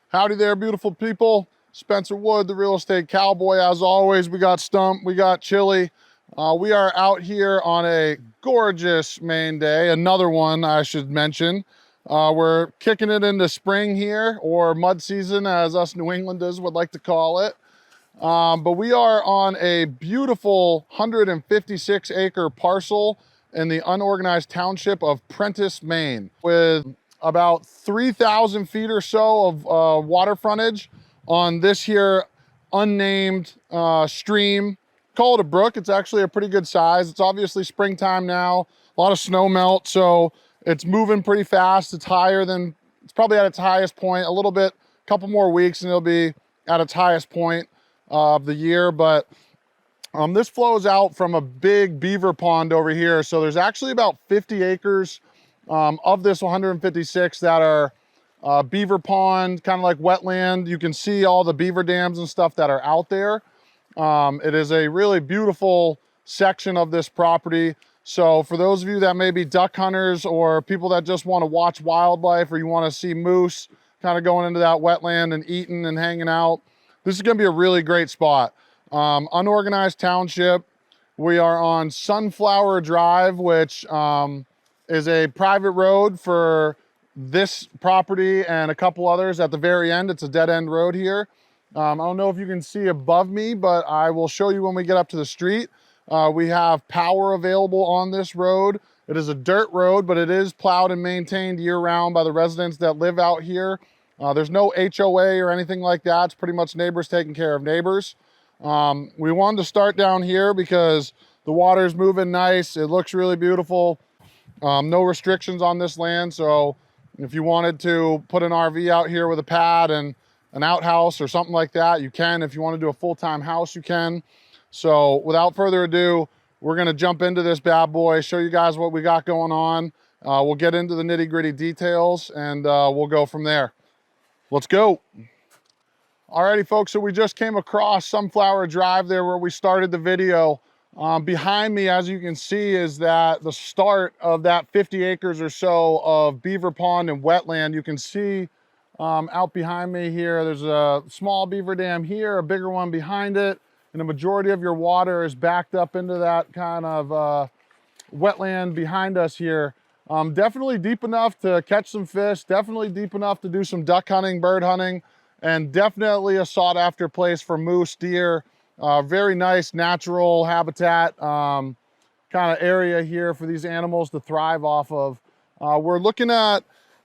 Howdy there, beautiful people. Spencer Wood, the real estate cowboy. As always, we got Stump, we got Chili. We are out here on a gorgeous Maine day, another one I should mention. We're kicking it into spring here, or mud season as us New Englanders would like to call it. But we are on a beautiful 156 acre parcel in the unorganized township of Prentiss, Maine, with about 3,000 feet or so of water frontage on this here unnamed stream. Call it a brook. It's actually a pretty good size. It's obviously springtime now, a lot of snow melt, so it's moving pretty fast. It's probably at its highest point, a little bit, a couple more weeks and it'll be at its highest point of the year. But this flows out from a big beaver pond over here. So there's actually about 50 acres of this 156 that are beaver pond, kind of like wetland. You can see all the beaver dams and stuff that are out there. It is a really beautiful section of this property. So for those of you that may be duck hunters or people that just want to watch wildlife, or you want to see moose kind of going into that wetland and eating and hanging out, this is going to be a really great spot. Unorganized township. We are on Sunflower Drive, which is a private road for this property and a couple others at the very end. It's a dead end road here. I don't know if you can see above me, but I will show you when we get up to the street. We have power available on this road. It is a dirt road, but it is plowed and maintained year round by the residents that live out here. There's no HOA or anything like that. It's pretty much neighbors taking care of neighbors. We wanted to start down here because the water is moving nice. It looks really beautiful. No restrictions on this land. So if you wanted to put an RV out here with a pad and an outhouse or something like that, you can. If you want to do a full-time house, you can. So without further ado, we're going to jump into this bad boy, show you guys what we got going on. We'll get into the nitty-gritty details and we'll go from there. Let's go. Alrighty, folks, so we just came across Sunflower Drive there where we started the video. Behind me, as you can see, is that the start of that 50 acres or so of beaver pond and wetland. You can see out behind me here, there's a small beaver dam here, a bigger one behind it, and the majority of your water is backed up into that kind of wetland behind us here. Definitely deep enough to catch some fish, definitely deep enough to do some duck hunting, bird hunting, and definitely a sought after place for moose, deer. Very nice natural habitat kind of area here for these animals to thrive off of. We're looking at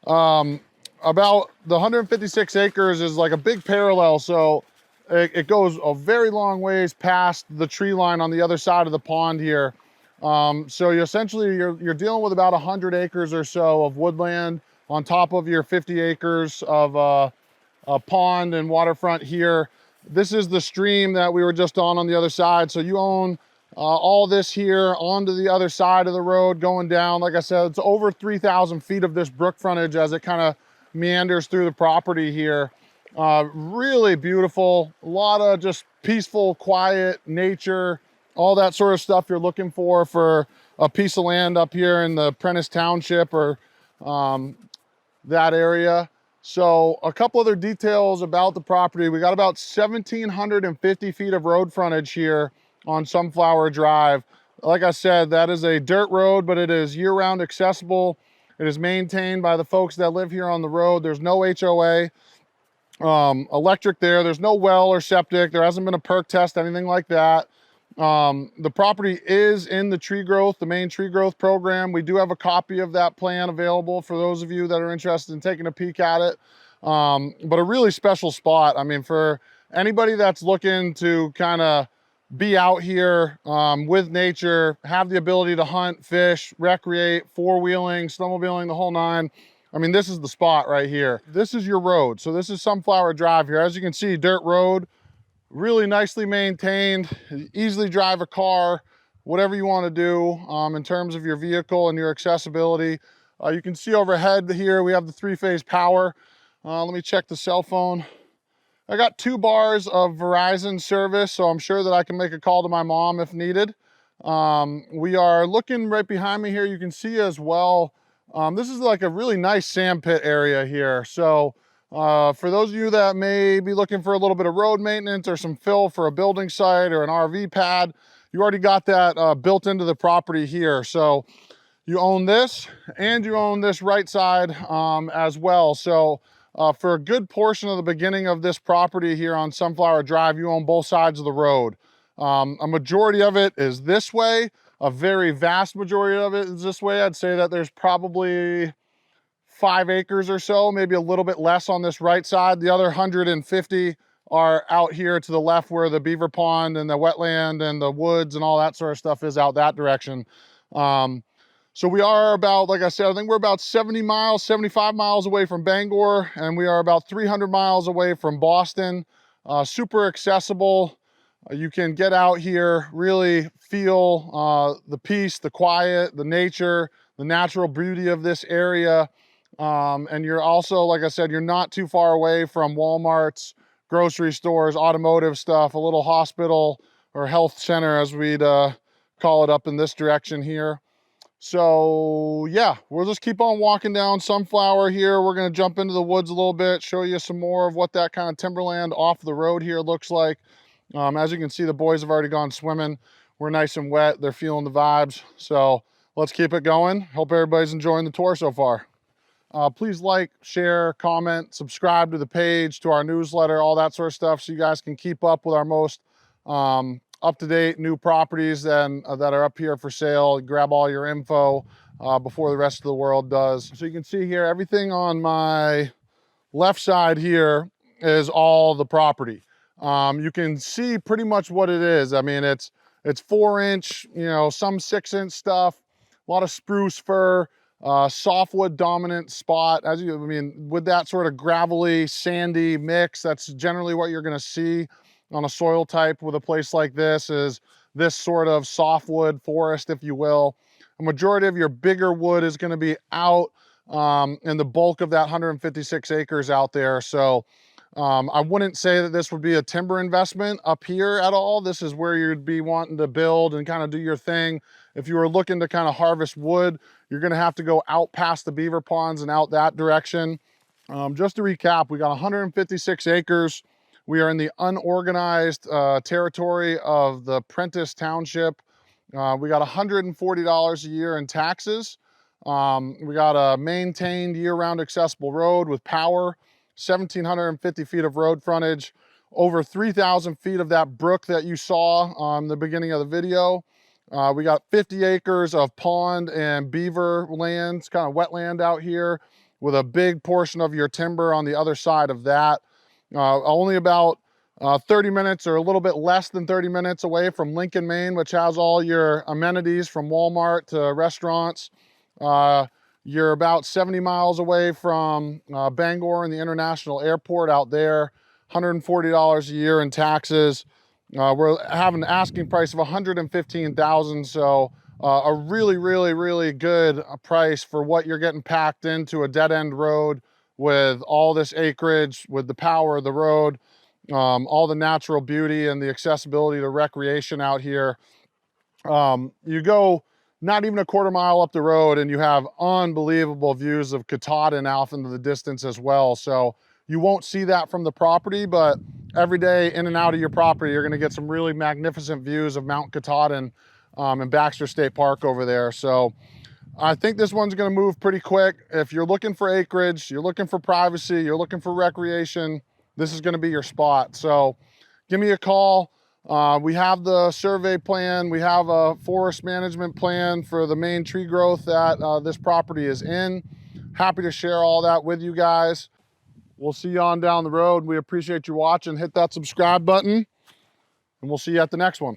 about the 156 acres is like a big parallel. So it goes a very long ways past the tree line on the other side of the pond here. So you're dealing with about 100 acres or so of woodland on top of your 50 acres of a pond and waterfront here. This is the stream that we were just on the other side. So you own all this here onto the other side of the road going down. Like I said, it's over 3,000 feet of this brook frontage as it kind of meanders through the property here. Really beautiful, a lot of just peaceful, quiet nature, all that sort of stuff you're looking for a piece of land up here in the Prentiss Township or that area. So a couple other details about the property. We got about 1,750 feet of road frontage here on Sunflower Drive. Like I said, that is a dirt road, but it is year-round accessible. It is maintained by the folks that live here on the road. There's no HOA, electric there. There's no well or septic. There hasn't been a perk test, anything like that. The property is in the tree growth, the Maine tree growth program. We do have a copy of that plan available for those of you that are interested in taking a peek at it. But a really special spot. I mean, for anybody that's looking to kind of be out here with nature, have the ability to hunt, fish, recreate, four-wheeling, snowmobiling, the whole nine. I mean, this is the spot right here. This is your road. So this is Sunflower Drive here. As you can see, dirt road. Really nicely maintained, easily drive a car, whatever you want to do in terms of your vehicle and your accessibility. You can see overhead here, we have the three-phase power. Let me check the cell phone. I got 2 bars of Verizon service, so I'm sure that I can make a call to my mom if needed. We are looking right behind me here. You can see as well, this is like a really nice sand pit area here. So For those of you that may be looking for a little bit of road maintenance or some fill for a building site or an RV pad, you already got that built into the property here. So you own this and you own this right side as well. So for a good portion of the beginning of this property here on Sunflower Drive, you own both sides of the road. A majority of it is this way. A very vast majority of it is this way. I'd say that there's probably 5 acres or so, maybe a little bit less on this right side. The other 150 are out here to the left where the beaver pond and the wetland and the woods and all that sort of stuff is out that direction. So we are about, like I said, I think we're about 70 miles, 75 miles away from Bangor, and we are about 300 miles away from Boston. Super accessible. You can get out here, really feel the peace, the quiet, the nature, the natural beauty of this area. And you're also, like I said, you're not too far away from Walmarts, grocery stores, automotive stuff, a little hospital or health center as we'd call it up in this direction here. So yeah, we'll just keep on walking down Sunflower here. We're going to jump into the woods a little bit, show you some more of what that kind of timberland off the road here looks like. As you can see, the boys have already gone swimming. We're nice and wet. They're feeling the vibes. So let's keep it going. Hope everybody's enjoying the tour so far. Please like, share, comment, subscribe to the page, to our newsletter, all that sort of stuff, so you guys can keep up with our most up-to-date new properties that are up here for sale. Grab all your info before the rest of the world does. So you can see here, everything on my left side here is all the property. You can see pretty much what it is. I mean, it's 4-inch, you know, some 6-inch stuff, a lot of spruce fir, softwood dominant spot. With that sort of gravelly, sandy mix, that's generally what you're going to see on a soil type with a place like this, is this sort of softwood forest, if you will. A majority of your bigger wood is going to be out in the bulk of that 156 acres out there. So I wouldn't say that this would be a timber investment up here at all. This is where you'd be wanting to build and kind of do your thing. If you were looking to kind of harvest wood, you're going to have to go out past the beaver ponds and out that direction. Just to recap, we got 156 acres. We are in the unorganized territory of the Prentiss Township. We got $140 a year in taxes. We got a maintained year-round accessible road with power, 1,750 feet of road frontage, over 3,000 feet of that brook that you saw on the beginning of the video. We got 50 acres of pond and beaver lands, kind of wetland out here, with a big portion of your timber on the other side of that. Only about 30 minutes or a little bit less than 30 minutes away from Lincoln, Maine, which has all your amenities from Walmart to restaurants. You're about 70 miles away from Bangor and the International Airport out there. $140 a year in taxes. We're having an asking price of $115,000, so a really, really, really good price for what you're getting packed into a dead-end road with all this acreage, with the power of the road, all the natural beauty and the accessibility to recreation out here. You go not even a quarter mile up the road and you have unbelievable views of Katahdin off into the distance as well. So you won't see that from the property, but every day in and out of your property, you're gonna get some really magnificent views of Mount Katahdin and Baxter State Park over there. So I think this one's gonna move pretty quick. If you're looking for acreage, you're looking for privacy, you're looking for recreation, this is gonna be your spot. So give me a call. We have the survey plan. We have a forest management plan for the Maine tree growth that this property is in. Happy to share all that with you guys. We'll see you on down the road. We appreciate you watching. Hit that subscribe button, and we'll see you at the next one.